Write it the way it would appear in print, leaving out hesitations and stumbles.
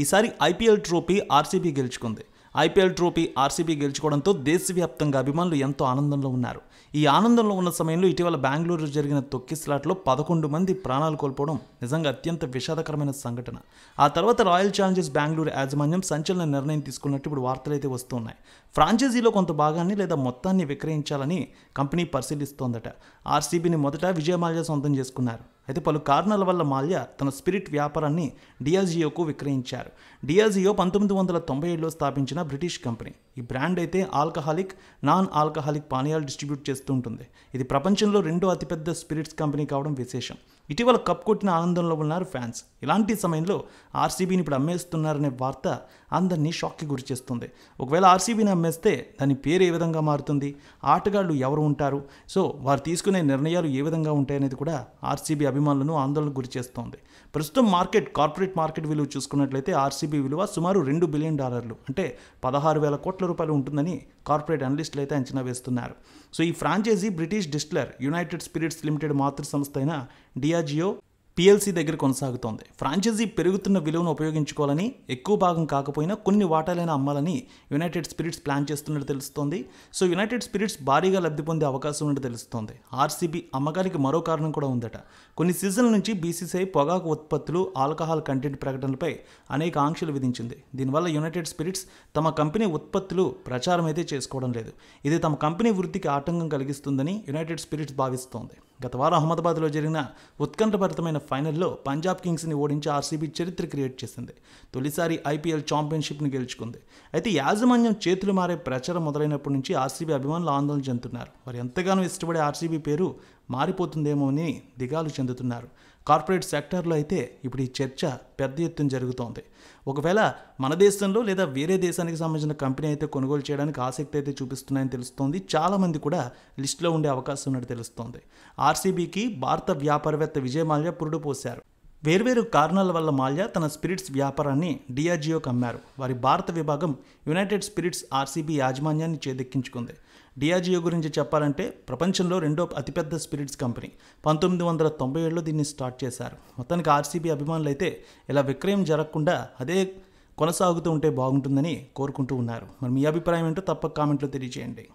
ఈసారి IPL trophy RCB గెలుచుకుంది. IPL trophy RCB గెలుచుకోవడంతో దేశవ్యాప్తంగా అభిమానులు ఎంతో ఆనందంలో ఉన్నారు. ఈ ఆనందంలో ఉన్న సమయంలో ఇటీవల బెంగళూరు జరిగిన తొక్కిసలాటలో 11 మంది ప్రాణాలు కోల్పోవడం నిజంగా అత్యంత విషాదకరమైన సంఘటన. ఆ తర్వాత రాయల్ ఛాలెంజర్స్ బెంగళూరు యాజమాన్యం సంచలన నిర్ణయం తీసుకున్నట్టు ఇప్పుడు వార్తలైతే వస్తున్నాయి. ఫ్రాంచైజీలో కొంత భాగాన్ని లేదా మొత్తాన్ని విక్రయించాలని కంపెనీ పరిశీలిస్తోందట. ఆర్సీబీని మొదట విజయ్ మాల్యా సొంతం చేసుకున్నారు. అయితే పలు కారణాల వల్ల మాల్యా తన స్పిరిట్ వ్యాపారాన్ని డియాజియోకు విక్రయించారు. డియాజియో 1997లో స్థాపించిన బ్రిటిష్ కంపెనీ. ఈ బ్రాండ్ అయితే ఆల్కహాలిక్, నాన్ ఆల్కహాలిక్ పానీయాలు డిస్ట్రిబ్యూట్ చేస్తూ ఉంటుంది. ఇది ప్రపంచంలో రెండో అతిపెద్ద స్పిరిట్స్ కంపెనీ కావడం విశేషం. ఇటీవల కప్ కొట్టిన ఆనందంలో ఉన్నారు ఫ్యాన్స్. ఇలాంటి సమయంలో ఆర్సీబీని ఇప్పుడు అమ్మేస్తున్నారనే వార్త అందరినీ షాక్కి గురిచేస్తుంది. ఒకవేళ ఆర్సీబీని అమ్మేస్తే దాని పేరు ఏ విధంగా మారుతుంది, ఆటగాళ్ళు ఎవరు ఉంటారు, సో వారు తీసుకునే నిర్ణయాలు ఏ విధంగా ఉంటాయనేది కూడా ఆర్సీబీ అభిమానులను ఆందోళనకు గురిచేస్తోంది. ప్రస్తుతం కార్పొరేట్ మార్కెట్ విలువ చూసుకున్నట్లయితే ఆర్సీబీ విలువ సుమారు $2 బిలియన్, అంటే 16,000 కోట్ల రూపాయలు ఉంటుందని కార్పొరేట్ అనలిస్టులు అయితే అంచనా వేస్తున్నారు. సో ఈ franchisee British distiller United Spirits Limited మాతృ సంస్థ అయిన డియాజియో పిఎల్సీ దగ్గర కొనసాగుతోంది. ఫ్రాంచైజీ పెరుగుతున్న విలువను ఉపయోగించుకోవాలని, ఎక్కువ భాగం కాకపోయినా కొన్ని వాటాలైనా అమ్మాలని యునైటెడ్ స్పిరిట్స్ ప్లాన్ చేస్తున్నట్టు తెలుస్తోంది. సో యునైటెడ్ స్పిరిట్స్ భారీగా లబ్ధి పొందే అవకాశం ఉన్నట్టు తెలుస్తోంది. ఆర్సీబీ అమ్మకానికి మరో కారణం కూడా ఉందట. కొన్ని సీజన్ల నుంచి బీసీసీఐ పొగాకు ఉత్పత్తులు, ఆల్కహాల్ కంటెంట్ ప్రకటనలపై అనేక ఆంక్షలు విధించింది. దీనివల్ల యునైటెడ్ స్పిరిట్స్ తమ కంపెనీ ఉత్పత్తులు ప్రచారం అయితే చేసుకోవడం లేదు. ఇది తమ కంపెనీ వృద్ధికి ఆటంకం కలిగిస్తుందని యునైటెడ్ స్పిరిట్స్ భావిస్తోంది. గత వారం అహ్మదాబాద్లో జరిగిన ఉత్కంఠభరితమైన ఫైనల్లో పంజాబ్ కింగ్స్ని ఓడించి ఆర్సీబీ చరిత్ర క్రియేట్ చేసింది. తొలిసారి ఐపీఎల్ ఛాంపియన్షిప్ని గెలుచుకుంది. అయితే యాజమాన్యం చేతులు మారే ప్రచారం మొదలైనప్పటి నుంచి ఆర్సీబీ అభిమానులు ఆందోళన చెందుతున్నారు. వారు ఎంతగానో ఇష్టపడే ఆర్సీబీ పేరు మారిపోతుందేమో అని దిగాలు చెందుతున్నారు. కార్పొరేట్ సెక్టార్లో అయితే ఇప్పుడు ఈ చర్చ పెద్ద ఎత్తున జరుగుతోంది. ఒకవేళ మన దేశంలో లేదా వేరే దేశానికి సంబంధించిన కంపెనీ అయితే కొనుగోలు చేయడానికి ఆసక్తి అయితే చూపిస్తున్నాయని తెలుస్తోంది. చాలామంది కూడా లిస్టులో ఉండే అవకాశం ఉన్నట్టు తెలుస్తోంది. ఆర్సీబీకి భారత వ్యాపారవేత్త విజయ్ మాల్యా పురుడు పోశారు. వేర్వేరు కారణాల వల్ల మాల్యా తన స్పిరిట్స్ వ్యాపారాన్ని డియాజియోకి అమ్మారు. వారి భారత విభాగం యునైటెడ్ స్పిరిట్స్ ఆర్సీబీ యాజమాన్యాన్ని చేదెక్కించుకుంది. డియాజియో గురించి చెప్పాలంటే ప్రపంచంలో రెండో అతిపెద్ద స్పిరిట్స్ కంపెనీ. 1997లో దీన్ని స్టార్ట్ చేశారు. మొత్తానికి ఆర్సీబీ అభిమానులు అయితే ఇలా విక్రయం జరగకుండా అదే కొనసాగుతూ ఉంటే బాగుంటుందని కోరుకుంటూ ఉన్నారు. మరి మీ అభిప్రాయం ఏంటో తప్పక కామెంట్లో తెలియజేయండి.